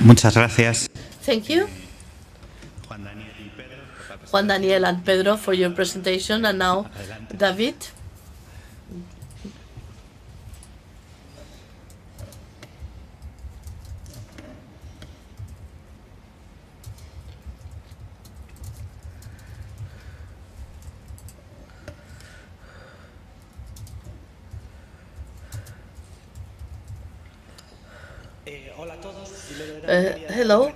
Muchas gracias. Thank you, Juan Daniel and Pedro, for your presentation. And now, David. Hello.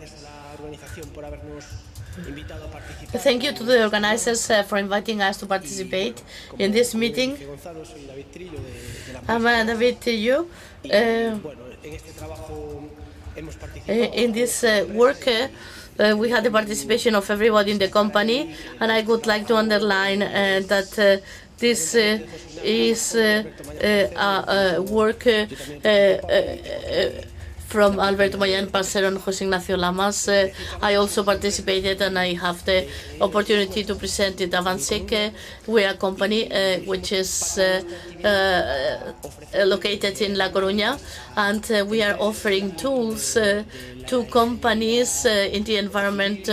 Thank you to the organizers for inviting us to participate in this meeting. I'm David Trillo. In this work, we had the participation of everybody in the company, and I would like to underline that this is a work from Alberto Mayan, Parcero, and José Ignacio Lamas. I also participated, and I have the opportunity to present it. gvSIG, we are a company which is located in La Coruña, and we are offering tools to companies in the environment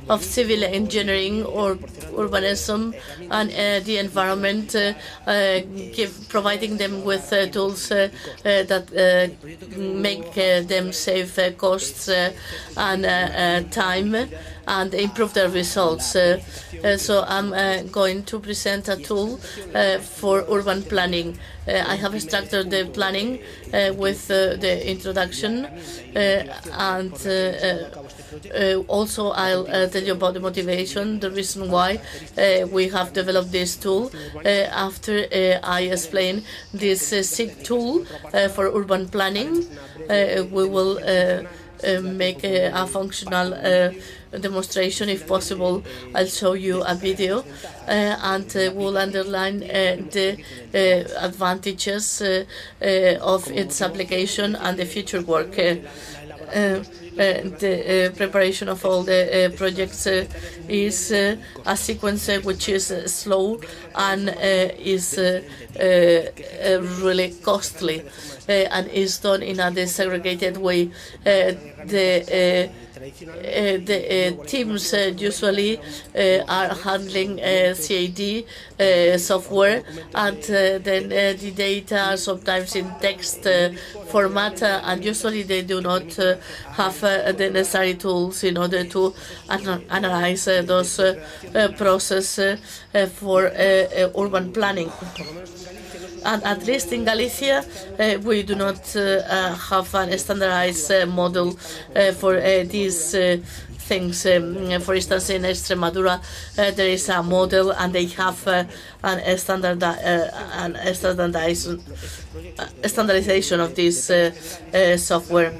of civil engineering or urbanism and the environment, providing them with tools that make them save costs and time and improve their results. So I'm going to present a tool for urban planning. I have structured the planning with the introduction, and also I'll tell you about the motivation, the reason why we have developed this tool. After I explain this SIG tool for urban planning, we will make a functional demonstration. If possible, I'll show you a video and we'll underline the advantages of its application and the future work. The preparation of all the projects is a sequence which is slow and is really costly and is done in a desegregated way. The teams usually are handling CAD software, and then the data are sometimes in text format, and usually they do not have the necessary tools in order to analyze those processes for urban planning. And at least in Galicia, we do not have a standardized model for these things. For instance, in Extremadura, there is a model, and they have a standardization of this software.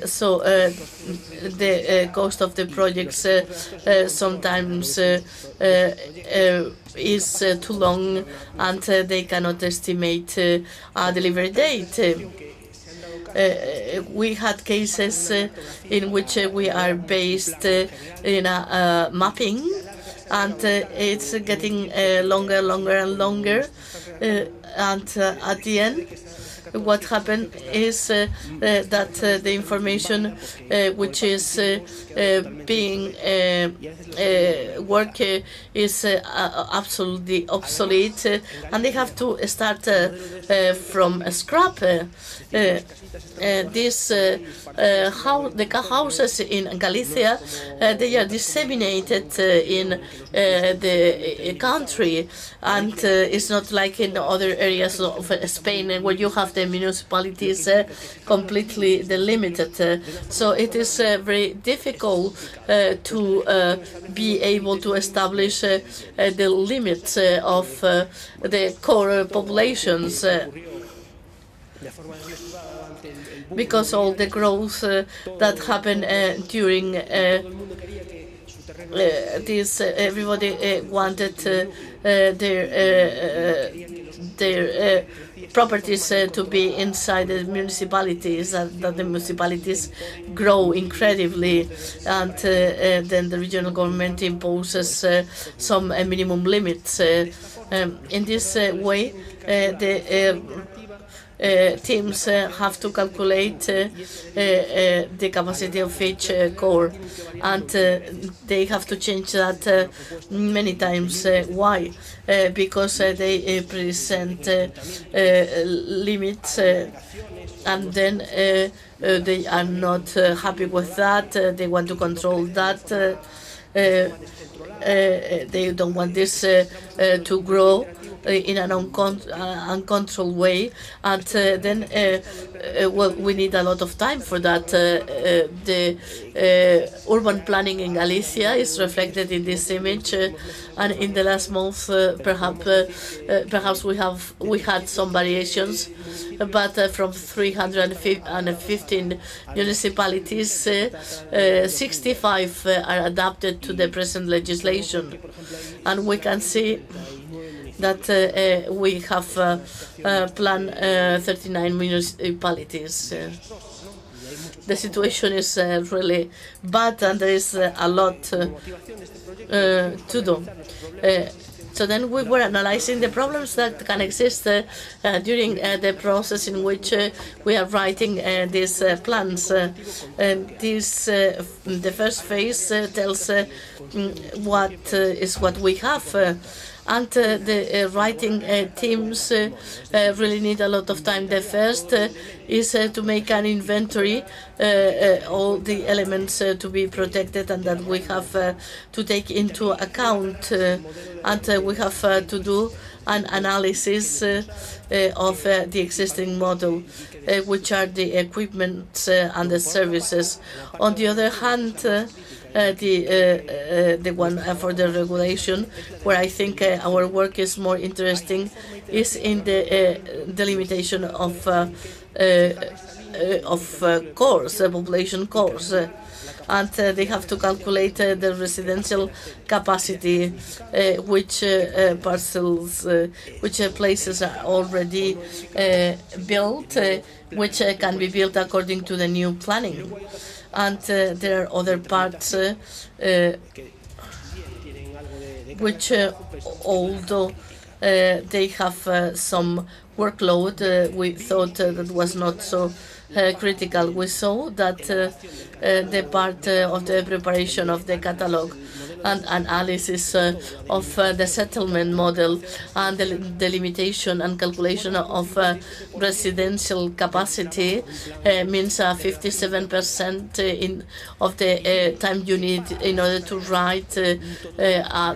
So the cost of the projects sometimes is too long, and they cannot estimate a delivery date. We had cases in which we are based in a mapping, and it's getting longer and longer, and at the end, what happened is that the information which is being worked is absolutely obsolete, and they have to start from scrap. The houses in Galicia, they are disseminated in the country, and it's not like in other areas of Spain where you have the municipalities completely delimited. So it is very difficult to be able to establish the limits of the core populations. Because all the growth that happened during this, everybody wanted their properties to be inside the municipalities, and that the municipalities grow incredibly, and then the regional government imposes some minimum limits. In this way, the teams have to calculate the capacity of each core, and they have to change that many times. Why? Because they present limits, and then they are not happy with that. They want to control that. They don't want this to grow in an uncontrolled way, and then well, we need a lot of time for that. The urban planning in Galicia is reflected in this image, and in the last month perhaps we had some variations, but from 315 municipalities, 65 are adapted to the present legislation, and we can see that we have planned 39 municipalities. The situation is really bad, and there is a lot to do. So then we were analyzing the problems that can exist during the process in which we are writing these plans. The first phase tells what we have. And the writing teams really need a lot of time. The first is to make an inventory, all the elements to be protected and that we have to take into account, and we have to do an analysis of the existing model, which are the equipment and the services. On the other hand, the one for the regulation, where I think our work is more interesting, is in the delimitation of cores, population cores. And they have to calculate the residential capacity, which parcels, which places are already built, which can be built according to the new planning. And there are other parts which, although they have some workload, we thought that was not so critical. We saw that the part of the preparation of the catalog and analysis of the settlement model and the delimitation and calculation of residential capacity means 57% of the time you need in order to write a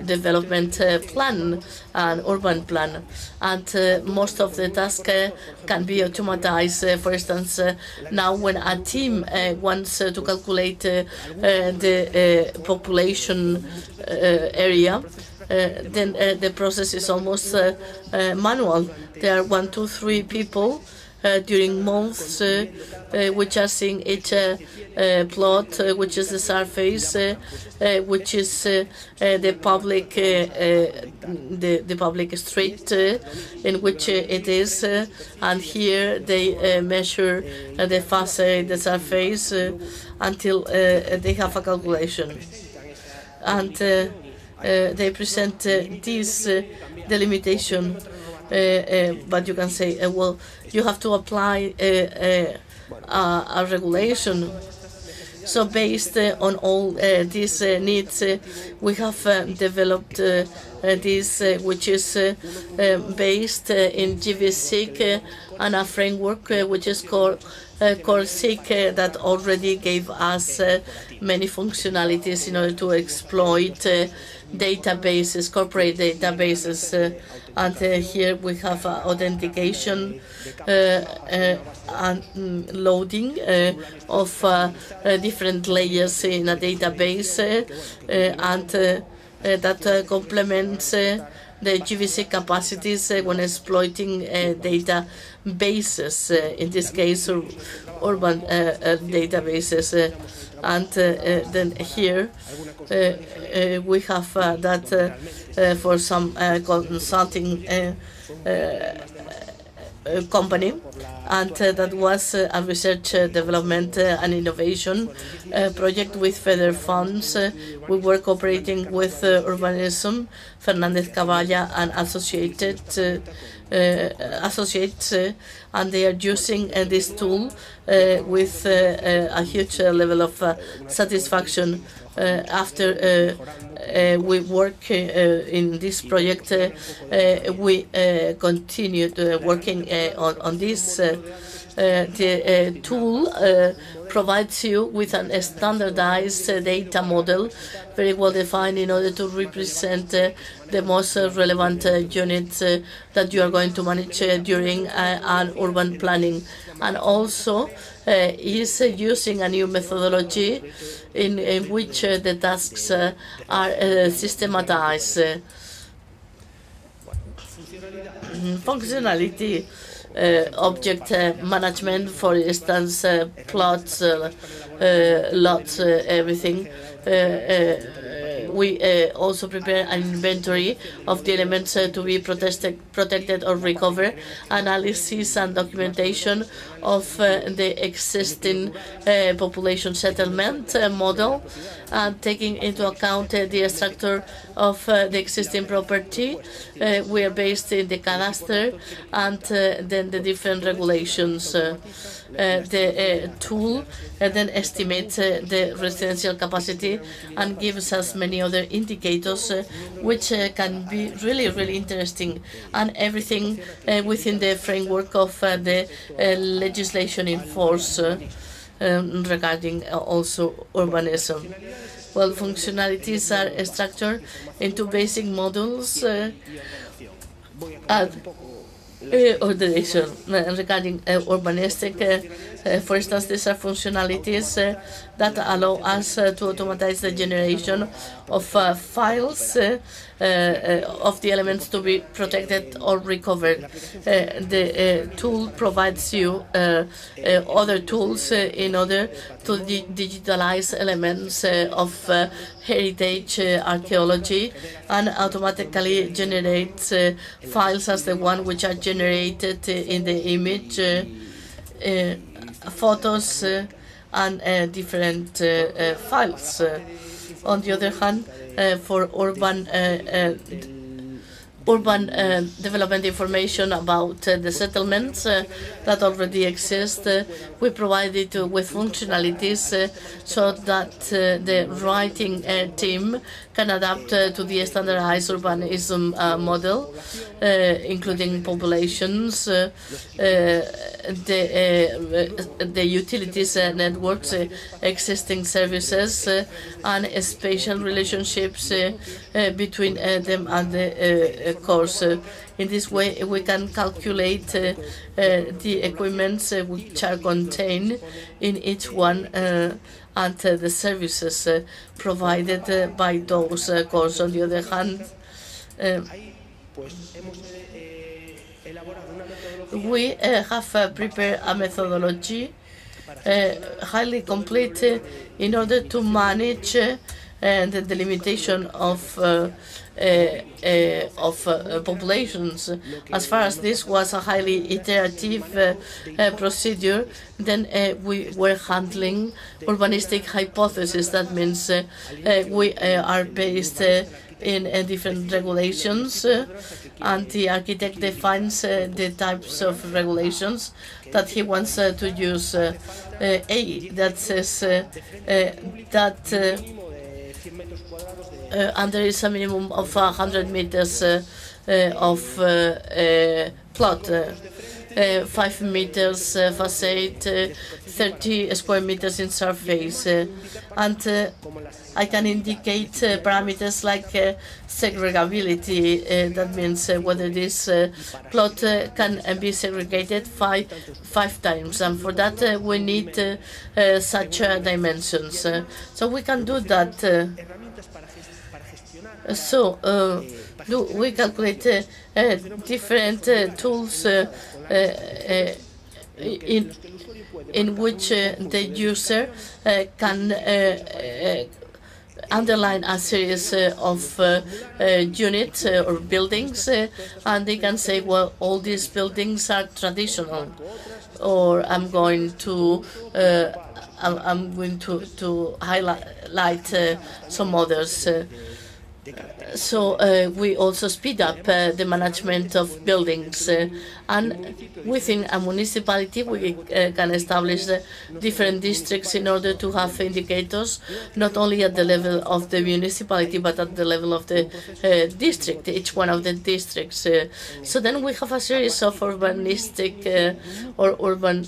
development plan, an urban plan. And most of the tasks can be automatized. For instance, now when a team wants to calculate the population area, then the process is almost manual. There are 1, 2, 3 people during months which are seeing each plot, which is the surface, which is the public street in which it is, and here they measure the facade, the surface, until they have a calculation. And they present this delimitation, but you can say, well, you have to apply a regulation. So based on all these needs, we have developed this, which is based in gvSIG and a framework which is called csUrbanismo, that already gave us many functionalities in order to exploit databases, corporate databases. And here we have authentication and loading of different layers in a database, and that complements the gvSIG capacities when exploiting databases, in this case urban databases. And then here we have that for some consulting company, and that was a research, development, and innovation project with further funds. We were cooperating with Urbanism, Fernandez Cavalla, and associates, and they are using this tool with a huge level of satisfaction. After we work in this project, we continued working on this. The tool provides you with a standardized data model, very well defined, in order to represent the most relevant units that you are going to manage during an urban planning. And also is using a new methodology in which the tasks are systematized. Functionality, object management, for instance, plots, lots, everything. We also prepare an inventory of the elements to be protected or recovered, analysis and documentation of the existing population settlement model, and taking into account the structure of the existing property. We are based in the cadastre and then the different regulations. The tool then estimates the residential capacity and gives us many other indicators which can be really interesting, and everything within the framework of the legislation in force regarding also urbanism. Well, functionalities are structured into basic modules and orderation. Regarding urbanistic, for instance, these are functionalities that allow us to automatize the generation of files of the elements to be protected or recovered. The tool provides you other tools in order to digitalize elements of heritage archaeology, and automatically generates files as the one which are generated in the image, photos, and different files. On the other hand, for urban development information about the settlements that already exist, we provide it with functionalities so that the writing team can adapt to the standardized urbanism model, including populations, the utilities networks, existing services, and spatial relationships between them and the course. In this way, we can calculate the equipments which are contained in each one and the services provided by those cores. On the other hand, we have prepared a methodology highly complete in order to manage the delimitation of populations. As far as this was a highly iterative procedure, then we were handling urbanistic hypothesis. That means we are based in different regulations, and the architect defines the types of regulations that he wants to use. A that says that and there is a minimum of 100 meters of plot, 5 meters facade, 30 square meters in surface, and I can indicate parameters like segregability. That means whether this plot can be segregated five times, and for that we need such dimensions. So we can do that. We calculate different tools in which the user can underline a series of units or buildings, and they can say, well, all these buildings are traditional, or I'm going to highlight some others. So we also speed up the management of buildings, and within a municipality we can establish different districts in order to have indicators not only at the level of the municipality but at the level of the district, each one of the districts. So then we have a series of urbanistic or urban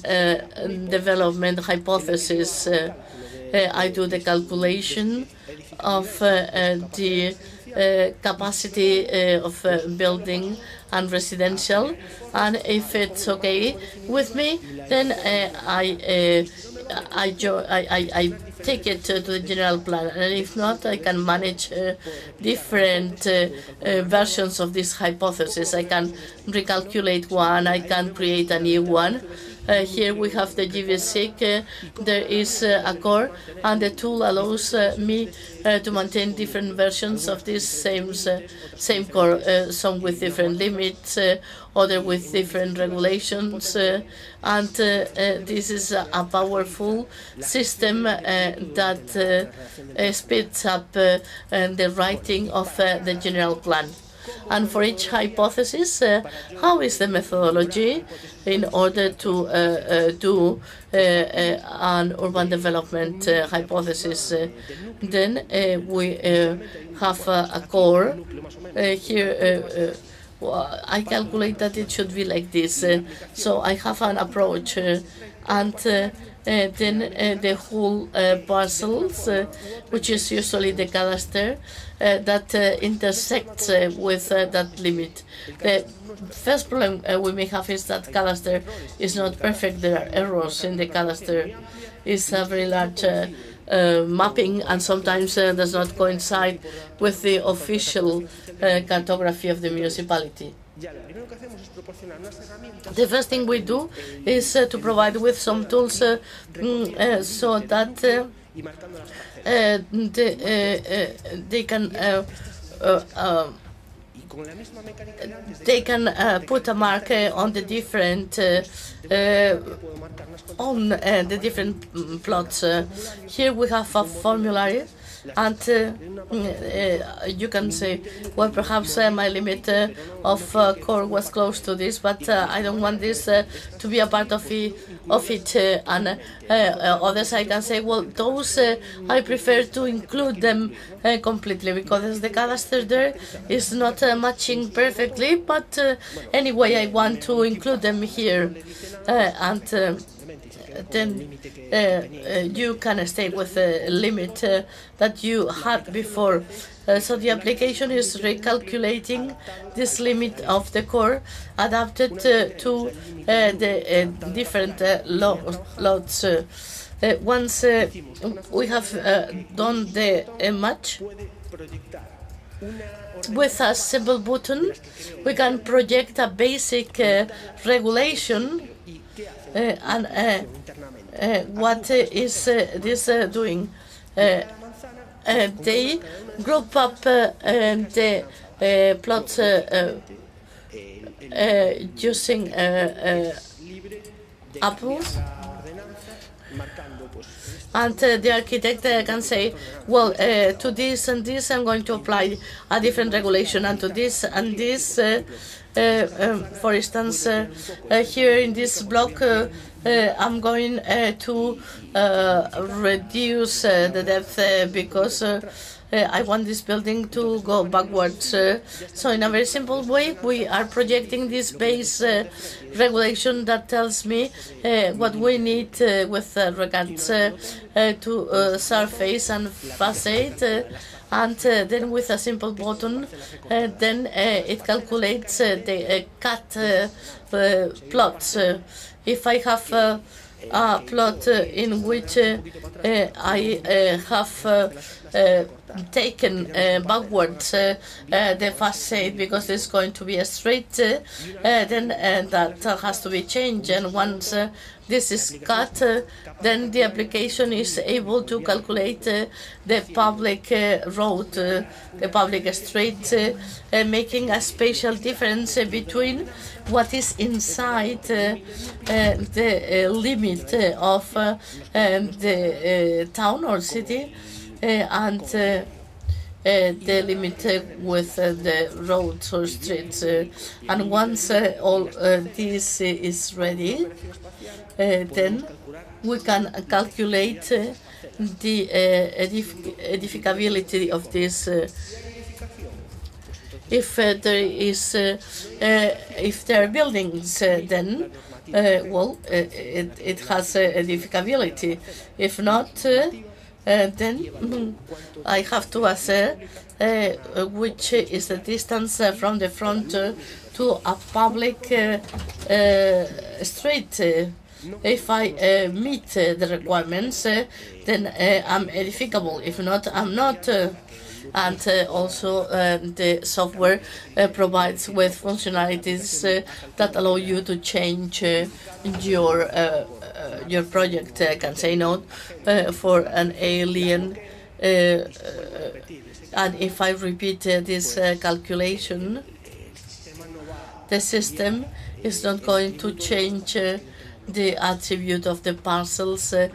development hypotheses. I do the calculation of the capacity of building and residential, and if it's okay with me, then I take it to the general plan, and if not, I can manage different versions of this hypothesis. I can recalculate one, I can create a new one. Here we have the gvSIG, there is a core, and the tool allows me to maintain different versions of this same core, some with different limits, other with different regulations, and this is a powerful system that speeds up the writing of the general plan. And for each hypothesis, how is the methodology in order to do an urban development hypothesis? Then we have a core. Here I calculate that it should be like this. So I have an approach, and then the whole parcels, which is usually the cadastre, that intersects with that limit. The first problem we may have is that cadastre is not perfect. There are errors in the cadastre. It's a very large mapping, and sometimes does not coincide with the official cartography of the municipality. The first thing we do is to provide with some tools so that they can put a mark on the different plots. Here we have a formulary, and you can say, well, perhaps my limit of core was close to this, but I don't want this to be a part of it. And others I can say, well, those I prefer to include them completely, because the cadastre there is not matching perfectly, but anyway, I want to include them here. Then you can stay with the limit that you had before. So the application is recalculating this limit of the core adapted to the different lots. Once we have done the match, with a simple button, we can project a basic regulation. And what is this doing? They group up the plots using apples, and the architect can say, well, to this and this I'm going to apply a different regulation, and to this and this. For instance, here in this block, I'm going to reduce the depth because I want this building to go backwards. So in a very simple way, we are projecting this base regulation that tells me what we need with regards to surface and facade. And then with a simple button, then it calculates the cut plots. If I have a plot in which I have taken backwards the facade because there's going to be a street, then that has to be changed. And once this is cut, then the application is able to calculate the public road, the public street, making a spatial difference between what is inside the limit of the town or city and the limit with the roads or streets. And once all this is ready, then we can calculate the edificability of this. If there are buildings, then well, it has edificability. If not, then I have to assess which is the distance from the front to a public street. If I meet the requirements, then I'm edificable. If not, I'm not. And also the software provides with functionalities that allow you to change your project. I can say no for an alien, and if I repeat this calculation, the system is not going to change the attribute of the parcels or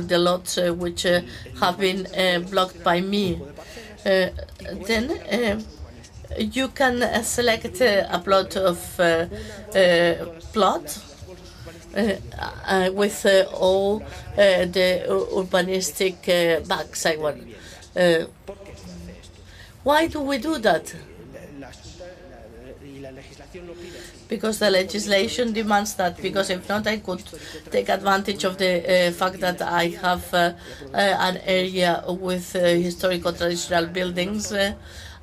the lots which have been blocked by me. Then you can select a plot of with all the urbanistic bags I want. Why do we do that? Because the legislation demands that, because if not, I could take advantage of the fact that I have an area with historical traditional buildings,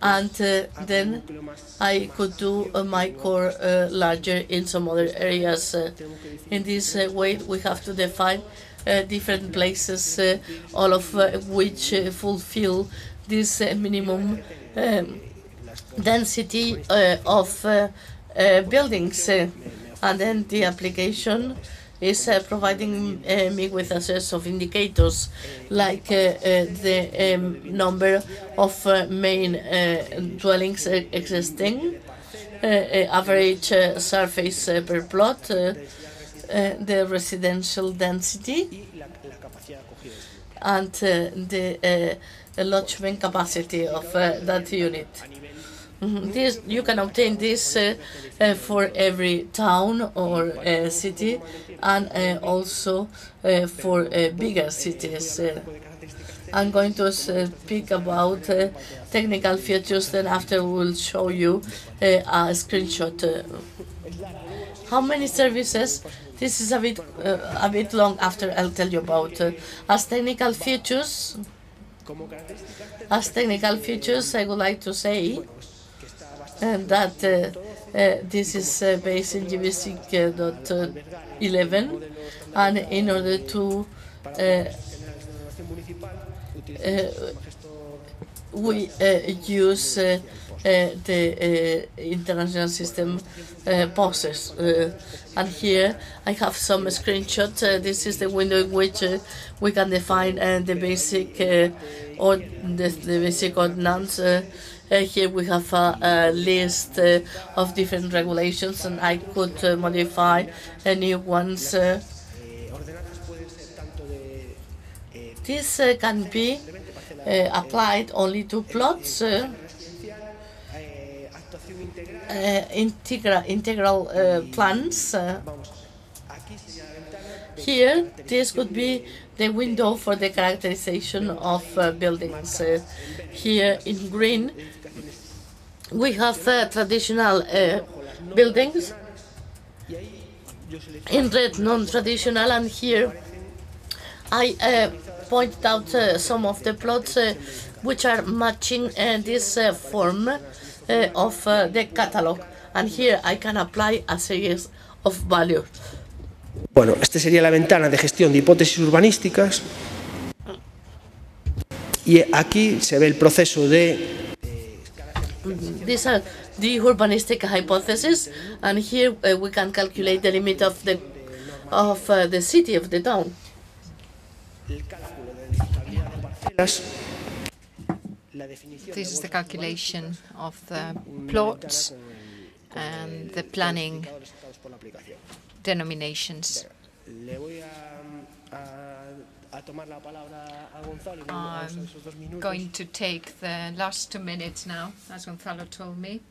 and then I could do my core larger in some other areas. In this way, we have to define different places, all of which fulfill this minimum density of buildings, and then the application is providing me with a set of indicators like the number of main dwellings existing, average surface per plot, the residential density, and the lodgement capacity of that unit. This, you can obtain this for every town or city, and also for bigger cities. I'm going to speak about technical features, then after we'll show you a screenshot. How many services? This is a bit long. After I'll tell you about as technical features. As technical features, I would like to say that this is based in gvSIG 11, and in order to we use the international system POSES. And here I have some screenshots. This is the window in which we can define the basic or the basic ordinance. Here we have a list of different regulations, and I could modify new ones. This can be applied only to plots, integral plans. Here, this could be the window for the characterization of buildings. Here in green, we have traditional buildings. In red, non-traditional, and here I pointed out some of the plots which are matching this form of the catalog, and here I can apply a series of values. Bueno, esta sería la ventana de gestión de hipótesis urbanísticas. Y aquí se ve el proceso de... These are the urbanistic hypotheses, and here we can calculate the limit of the city, of the town. This is the calculation of the plots and the planning denominations. I'm going to take the last 2 minutes now, as Gonzalo told me.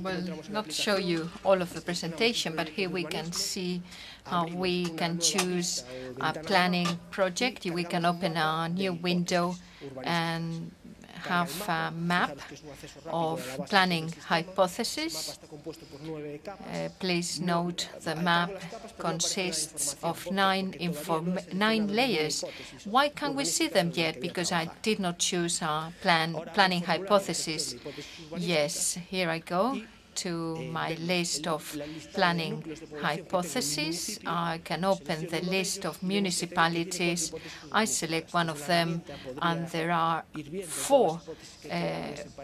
Will not show you all of the presentation, but here we can see how we can choose a planning project. We can open a new window and have a map of planning hypotheses. Please note the map consists of 9 layers. Why can't we see them yet? Because I did not choose a planning hypothesis. Yes, here I go to my list of planning hypotheses. I can open the list of municipalities. I select one of them, and there are 4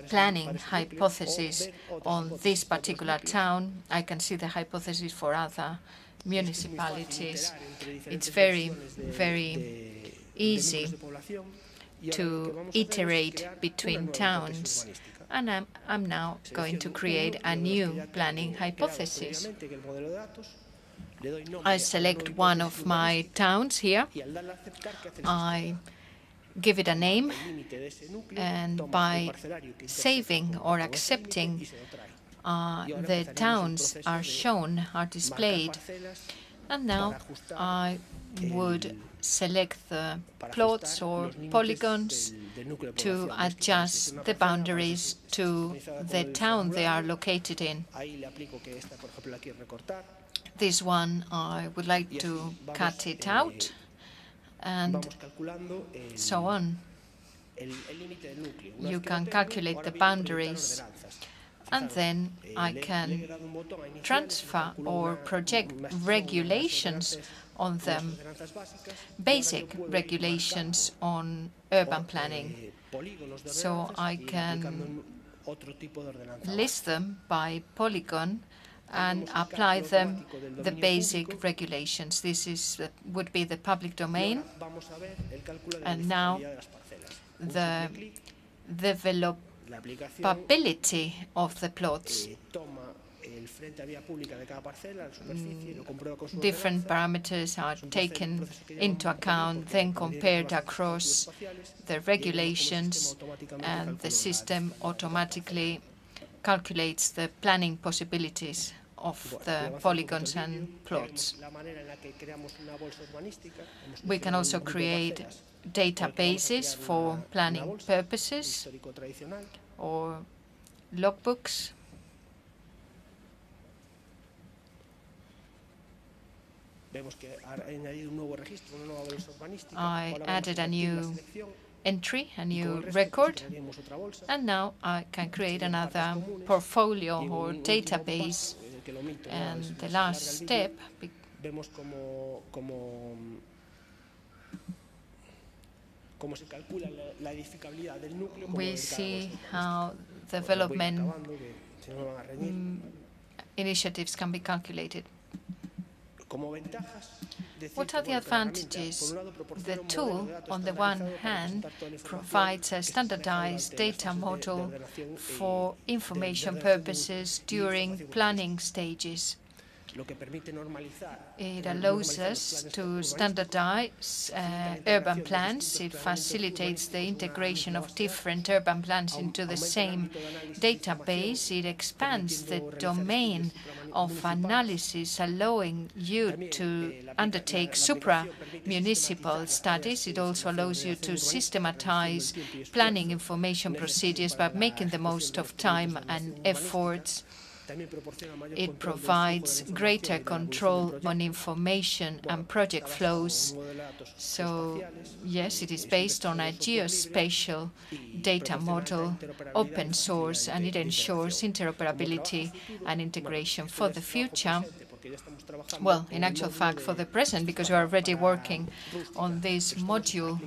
planning hypotheses on this particular town. I can see the hypothesis for other municipalities. It's very, very easy to iterate between towns. And I'm now going to create a new planning hypothesis. I select one of my towns here. I give it a name, and by saving or accepting, the towns are shown, are displayed. And now I would select the plots or polygons to adjust the boundaries to the town they are located in. This one, I would like to cut it out, and so on. You can calculate the boundaries, and then I can transfer or project regulations on them, basic regulations on urban planning. So I can list them by polygon and apply them the basic regulations. This would be the public domain. And now the developability of the plots. Different parameters are taken into account, then compared across the regulations, and the system automatically calculates the planning possibilities of the polygons and plots. We can also create databases for planning purposes or logbooks. I added a new entry, a new record, and now I can create another portfolio or database. And the last step, we see how development initiatives can be calculated. What are the advantages? The tool, on the one hand, provides a standardized data model for information purposes during planning stages. It allows us to standardize urban plans. It facilitates the integration of different urban plans into the same database. It expands the domain of analysis, allowing you to undertake supra-municipal studies. It also allows you to systematize planning information procedures by making the most of time and efforts. It provides greater control on information and project flows. So, yes, it is based on a geospatial data model, open source, and it ensures interoperability and integration for the future. Well, in actual fact, for the present, because we are already working on this module,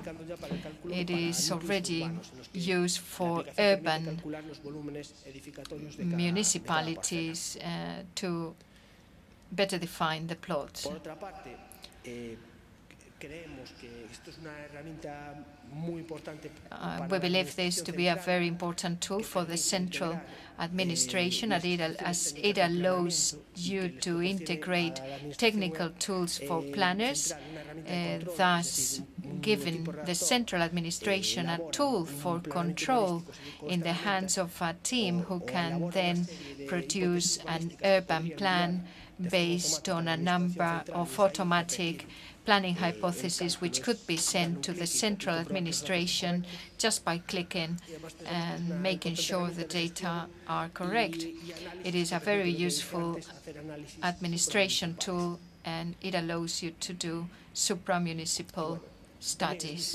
it is already used for urban municipalities to better define the plots. We believe this to be a very important tool for the central administration, as it allows you to integrate technical tools for planners, thus giving the central administration a tool for control in the hands of a team who can then produce an urban plan based on a number of automatic planning hypotheses which could be sent to the central administration just by clicking and making sure the data are correct. It is a very useful administration tool, and it allows you to do supra-municipal studies.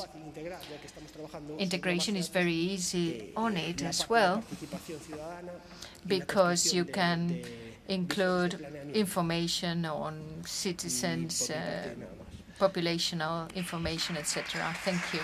Integration is very easy on it as well, because you can include information on citizens, populational information, etc. Thank you.